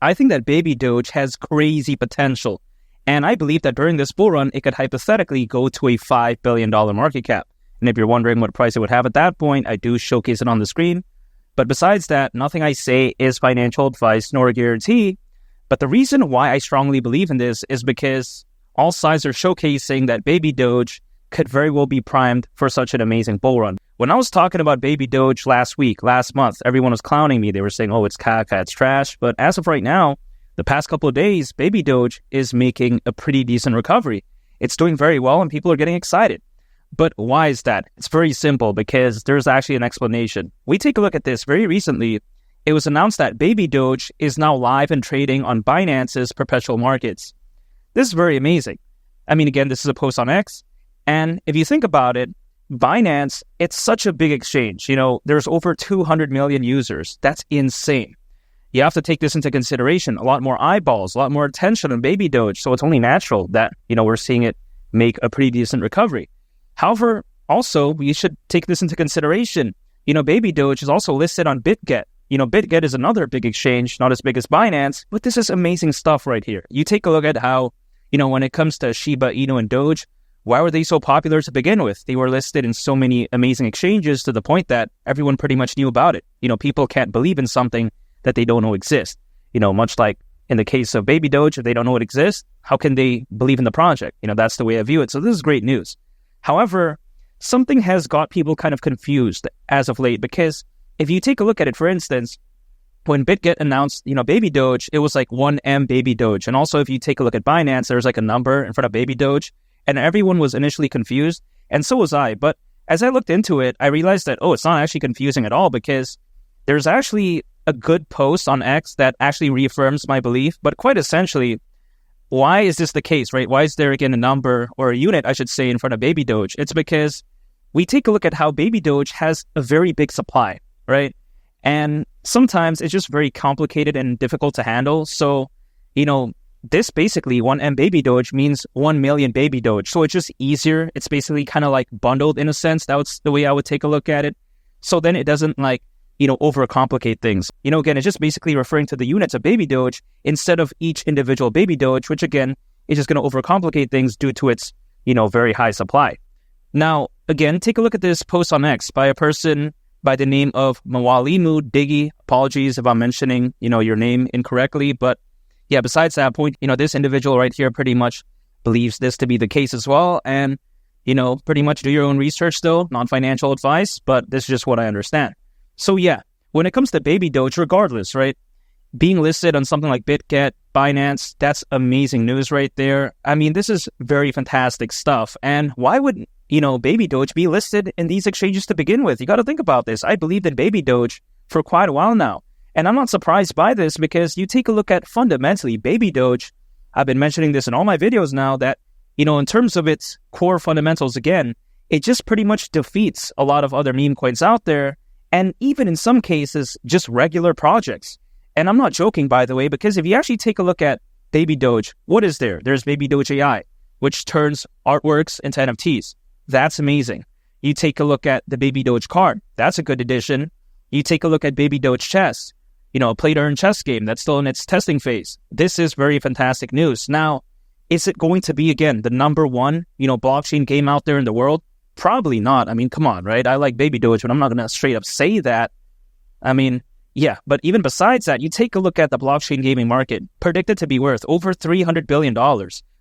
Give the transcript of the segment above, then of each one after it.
I think that Baby Doge has crazy potential. And I believe that during this bull run, it could hypothetically go to a $5 billion market cap. And if you're wondering what price it would have at that point, I do showcase it on the screen. But besides that, nothing I say is financial advice nor a guarantee. But the reason why I strongly believe in this is because all sides are showcasing that Baby Doge could very well be primed for such an amazing bull run. When I was talking about Baby Doge last month, everyone was clowning me. They were saying, oh, it's caca, it's trash. But as of right now, the past couple of days, Baby Doge is making a pretty decent recovery. It's doing very well and people are getting excited. But why is that? It's very simple because there's actually an explanation. We take a look at this very recently. It was announced that Baby Doge is now live and trading on Binance's perpetual markets. This is very amazing. I mean, again, this is a post on X. And if you think about it, Binance, it's such a big exchange. You know, there's over 200 million users. That's insane. You have to take this into consideration. A lot more eyeballs, a lot more attention on Baby Doge. So it's only natural that, we're seeing it make a pretty decent recovery. However, also, we should take this into consideration. Baby Doge is also listed on BitGet. BitGet is another big exchange, not as big as Binance, but this is amazing stuff right here. You take a look at how, when it comes to Shiba Inu and Doge, why were they so popular to begin with? They were listed in so many amazing exchanges to the point that everyone pretty much knew about it. People can't believe in something that they don't know exists. Much like in the case of Baby Doge, if they don't know it exists, how can they believe in the project? That's the way I view it. So this is great news. However, something has got people kind of confused as of late because if you take a look at it, for instance, when BitGet announced, Baby Doge, it was like 1M Baby Doge. And also if you take a look at Binance, there's like a number in front of Baby Doge. And everyone was initially confused, and so was I. But as I looked into it, I realized that, it's not actually confusing at all because there's actually a good post on X that actually reaffirms my belief. But quite essentially, why is this the case, right? Why is there, again, a number or a unit, I should say, in front of Baby Doge? It's because we take a look at how Baby Doge has a very big supply, right? And sometimes it's just very complicated and difficult to handle. So, this basically 1M Baby Doge means 1 million Baby Doge. So it's just easier. It's basically kind of like bundled in a sense. That's the way I would take a look at it. So then it doesn't overcomplicate things. Again, it's just basically referring to the units of Baby Doge instead of each individual Baby Doge, which again, is just going to overcomplicate things due to its, very high supply. Now, again, take a look at this post on X by a person by the name of Mawalimu Diggy. Apologies if I'm mentioning, your name incorrectly, but yeah, besides that point, this individual right here pretty much believes this to be the case as well. And, pretty much do your own research though, non-financial advice, but this is just what I understand. So yeah, when it comes to Baby Doge, regardless, right, being listed on something like BitGet, Binance, that's amazing news right there. I mean, this is very fantastic stuff. And why would, Baby Doge be listed in these exchanges to begin with? You got to think about this. I believed in Baby Doge for quite a while now. And I'm not surprised by this because you take a look at fundamentally Baby Doge. I've been mentioning this in all my videos now that, in terms of its core fundamentals, again, it just pretty much defeats a lot of other meme coins out there. And even in some cases, just regular projects. And I'm not joking, by the way, because if you actually take a look at Baby Doge, what is there? There's Baby Doge AI, which turns artworks into NFTs. That's amazing. You take a look at the Baby Doge card. That's a good addition. You take a look at Baby Doge chess. A play-to-earn chess game that's still in its testing phase. This is very fantastic news. Now, is it going to be, again, the number one, blockchain game out there in the world? Probably not. I mean, come on, right? I like Baby Doge, but I'm not going to straight up say that. I mean, yeah, but even besides that, you take a look at the blockchain gaming market, predicted to be worth over $300 billion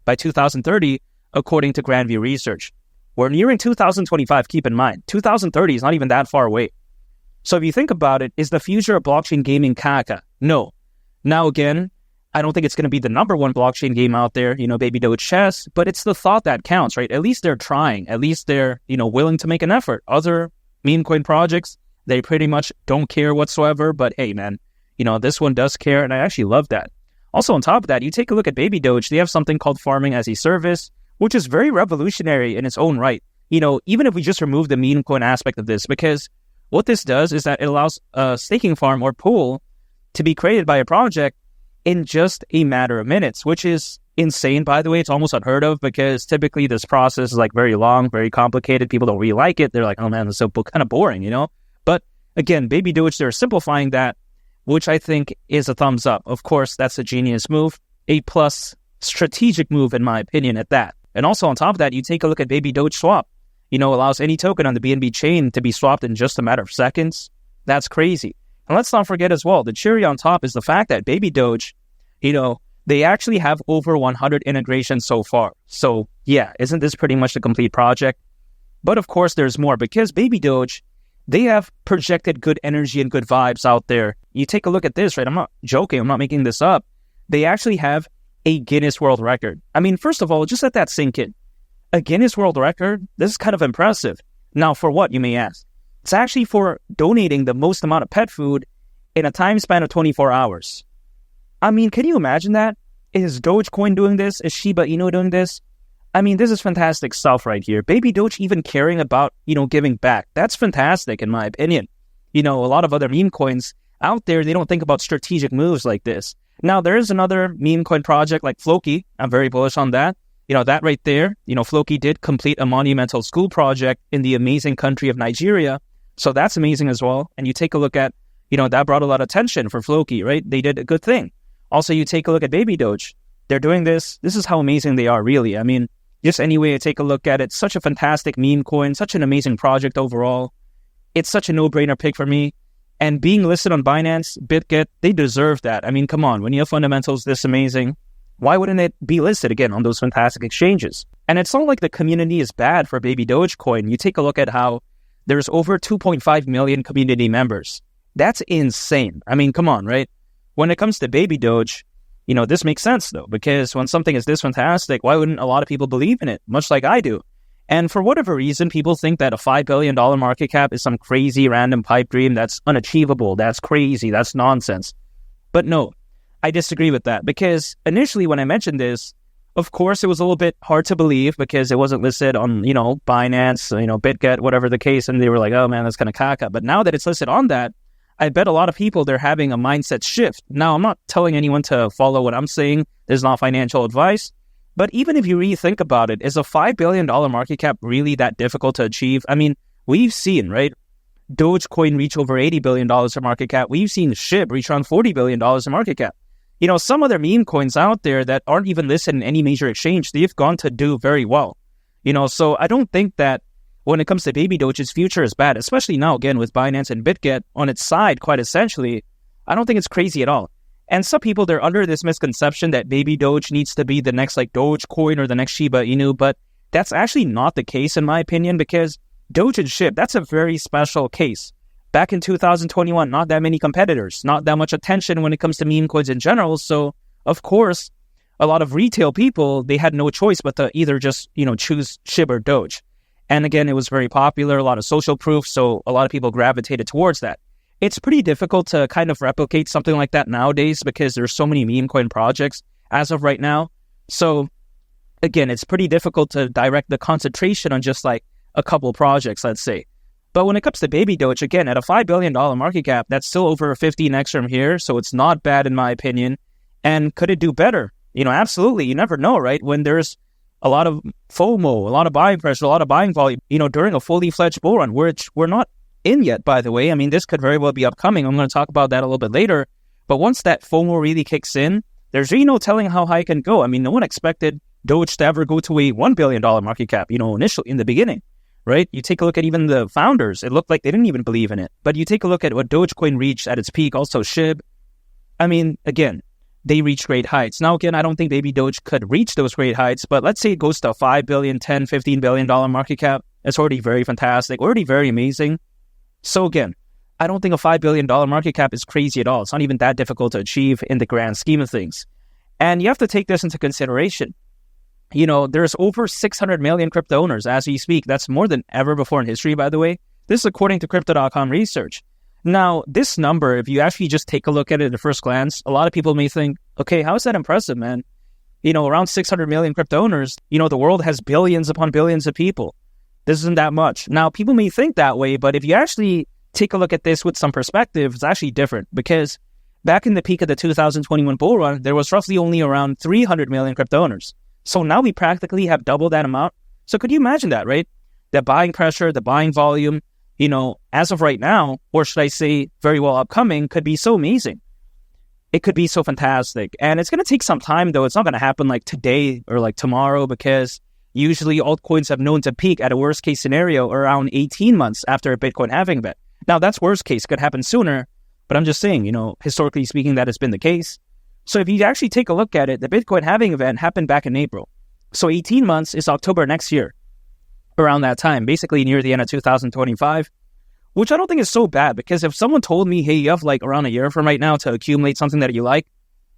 by 2030, according to Grandview Research. We're nearing 2025, keep in mind. 2030 is not even that far away. So if you think about it, is the future of blockchain gaming caca? No. Now again, I don't think it's going to be the number one blockchain game out there, Baby Doge chess, but it's the thought that counts, right? At least they're trying. At least they're, willing to make an effort. Other meme coin projects, they pretty much don't care whatsoever, but hey, man, this one does care, and I actually love that. Also, on top of that, you take a look at Baby Doge, they have something called farming as a service, which is very revolutionary in its own right. Even if we just remove the meme coin aspect of this, because what this does is that it allows a staking farm or pool to be created by a project in just a matter of minutes, which is insane, by the way. It's almost unheard of because typically this process is like very long, very complicated. People don't really like it. They're like, oh man, it's so kind of boring, But again, Baby Doge, they're simplifying that which I think is a thumbs up. Of course, that's a genius move, A plus strategic move in my opinion at that. And also on top of that, you take a look at Baby Doge swap. Allows any token on the BNB chain to be swapped in just a matter of seconds. That's crazy. And let's not forget as well, the cherry on top is the fact that Baby Doge, they actually have over 100 integrations so far. So yeah, isn't this pretty much the complete project? But of course, there's more because Baby Doge, they have projected good energy and good vibes out there. You take a look at this, right? I'm not joking. I'm not making this up. They actually have a Guinness World Record. I mean, first of all, just let that sink in. A Guinness World Record? This is kind of impressive. Now, for what, you may ask? It's actually for donating the most amount of pet food in a time span of 24 hours. I mean, can you imagine that? Is Dogecoin doing this? Is Shiba Inu doing this? I mean, this is fantastic stuff right here. Baby Doge even caring about, giving back. That's fantastic in my opinion. A lot of other meme coins out there, they don't think about strategic moves like this. Now, there is another meme coin project like Floki. I'm very bullish on that. That right there, Floki did complete a monumental school project in the amazing country of Nigeria. So that's amazing as well. And you take a look at, that brought a lot of attention for Floki, right? They did a good thing. Also, you take a look at Baby Doge. They're doing this. This is how amazing they are, really. I mean, just any way I take a look at it, such a fantastic meme coin, such an amazing project overall. It's such a no-brainer pick for me. And being listed on Binance, BitGet, they deserve that. I mean, come on. When you have fundamentals this amazing, why wouldn't it be listed again on those fantastic exchanges? And it's not like the community is bad for Baby Dogecoin. You take a look at how there's over 2.5 million community members. That's insane. I mean, come on, right? When it comes to Baby Doge, this makes sense though, because when something is this fantastic, why wouldn't a lot of people believe in it? Much like I do. And for whatever reason, people think that a $5 billion market cap is some crazy random pipe dream that's unachievable. That's crazy. That's nonsense. But no, I disagree with that because initially when I mentioned this, of course, it was a little bit hard to believe because it wasn't listed on, Binance, BitGet, whatever the case. And they were like, oh man, that's kind of caca. But now that it's listed on that, I bet a lot of people, they're having a mindset shift. Now, I'm not telling anyone to follow what I'm saying. There's not financial advice. But even if you really think about it, is a $5 billion market cap really that difficult to achieve? I mean, we've seen, right? Dogecoin reach over $80 billion in market cap. We've seen SHIB reach around $40 billion in market cap. Some other meme coins out there that aren't even listed in any major exchange, they've gone to do very well. So I don't think that when it comes to Baby Doge's future is bad, especially now, again, with Binance and BitGet on its side, quite essentially. I don't think it's crazy at all. And some people, they're under this misconception that Baby Doge needs to be the next Dogecoin or the next Shiba Inu, but that's actually not the case in my opinion because Doge and SHIB, that's a very special case. Back in 2021, not that many competitors, not that much attention when it comes to meme coins in general. So, of course, a lot of retail people, they had no choice but to either just, choose SHIB or Doge. And again, it was very popular, a lot of social proof, so a lot of people gravitated towards that. It's pretty difficult to kind of replicate something like that nowadays because there's so many meme coin projects as of right now. So again, it's pretty difficult to direct the concentration on just like a couple projects, let's say. But when it comes to Baby Doge, again, at a $5 billion market cap, that's still over 15x from here. So it's not bad in my opinion. And could it do better? Absolutely. You never know, right? When there's a lot of FOMO, a lot of buying pressure, a lot of buying volume, during a fully fledged bull run, which we're not in yet, by the way. I mean, this could very well be upcoming. I'm going to talk about that a little bit later. But once that FOMO really kicks in, there's really no telling how high it can go. I mean, no one expected Doge to ever go to a $1 billion market cap, initially in the beginning, right? You take a look at even the founders. It looked like they didn't even believe in it. But you take a look at what Dogecoin reached at its peak, also SHIB. I mean, again, they reached great heights. Now, again, I don't think Baby Doge could reach those great heights, but let's say it goes to a $5 billion, $10, $15 billion market cap. It's already very fantastic, already very amazing. So again, I don't think a $5 billion market cap is crazy at all. It's not even that difficult to achieve in the grand scheme of things. And you have to take this into consideration. There's over 600 million crypto owners as we speak. That's more than ever before in history, by the way. This is according to Crypto.com research. Now, this number, if you actually just take a look at it at first glance, a lot of people may think, okay, how is that impressive, man? Around 600 million crypto owners, the world has billions upon billions of people. This isn't that much. Now, people may think that way, but if you actually take a look at this with some perspective, it's actually different because back in the peak of the 2021 bull run, there was roughly only around 300 million crypto owners. So now we practically have double that amount. So could you imagine that, right? The buying pressure, the buying volume, as of right now, or should I say very well upcoming, could be so amazing. It could be so fantastic. And it's going to take some time, though. It's not going to happen like today or like tomorrow, because usually altcoins have known to peak at a worst case scenario around 18 months after a Bitcoin halving event. Now, that's worst case. Could happen sooner. But I'm just saying, historically speaking, that has been the case. So if you actually take a look at it, the Bitcoin halving event happened back in April. So 18 months is October next year, around that time, basically near the end of 2025. Which I don't think is so bad, because if someone told me, hey, you have like around a year from right now to accumulate something that you like,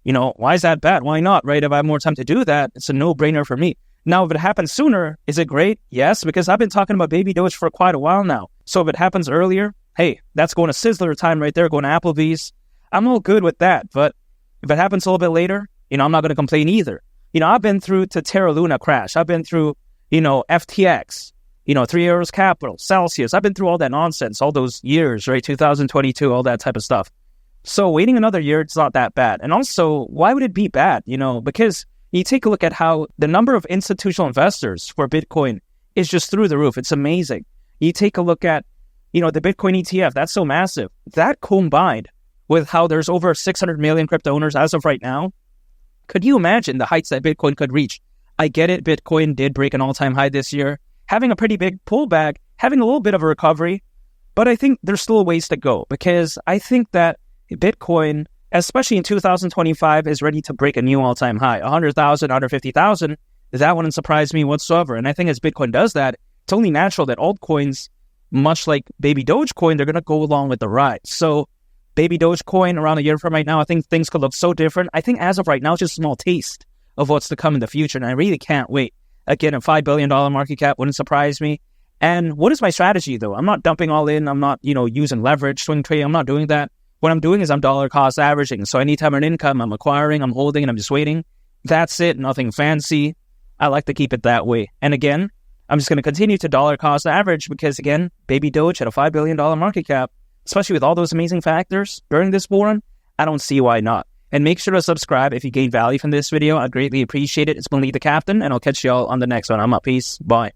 why is that bad? Why not, right? If I have more time to do that, it's a no-brainer for me. Now, if it happens sooner, is it great? Yes, because I've been talking about Baby Doge for quite a while now. So if it happens earlier, hey, that's going to Sizzler time right there, going to Applebee's. I'm all good with that. But if it happens a little bit later, I'm not going to complain either. I've been through to Terra Luna crash. I've been through, FTX. 3 Arrows Capital, Celsius. I've been through all that nonsense, all those years, right? 2022, all that type of stuff. So waiting another year, it's not that bad. And also, why would it be bad? Because you take a look at how the number of institutional investors for Bitcoin is just through the roof. It's amazing. You take a look at, the Bitcoin ETF, that's so massive. That combined with how there's over 600 million crypto owners as of right now, could you imagine the heights that Bitcoin could reach? I get it. Bitcoin did break an all-time high this year, having a pretty big pullback, having a little bit of a recovery, but I think there's still a ways to go, because I think that Bitcoin, especially in 2025, is ready to break a new all-time high, 100,000, 150,000. That wouldn't surprise me whatsoever. And I think as Bitcoin does that, it's only natural that altcoins, much like Baby Dogecoin, they're going to go along with the ride. So Baby Dogecoin, around a year from right now, I think things could look so different. I think as of right now, it's just a small taste of what's to come in the future, and I really can't wait. Again, a $5 billion market cap wouldn't surprise me. And what is my strategy, though? I'm not dumping all in. I'm not, using leverage, swing trading. I'm not doing that. What I'm doing is I'm dollar cost averaging. So anytime an income, I'm acquiring, I'm holding, and I'm just waiting. That's it. Nothing fancy. I like to keep it that way. And again, I'm just going to continue to dollar cost average because, again, Baby Doge had a $5 billion market cap, especially with all those amazing factors during this bull run. I don't see why not. And make sure to subscribe if you gain value from this video. I'd greatly appreciate it. It's been Lee the Captain, and I'll catch you all on the next one. I'm out. Peace. Bye.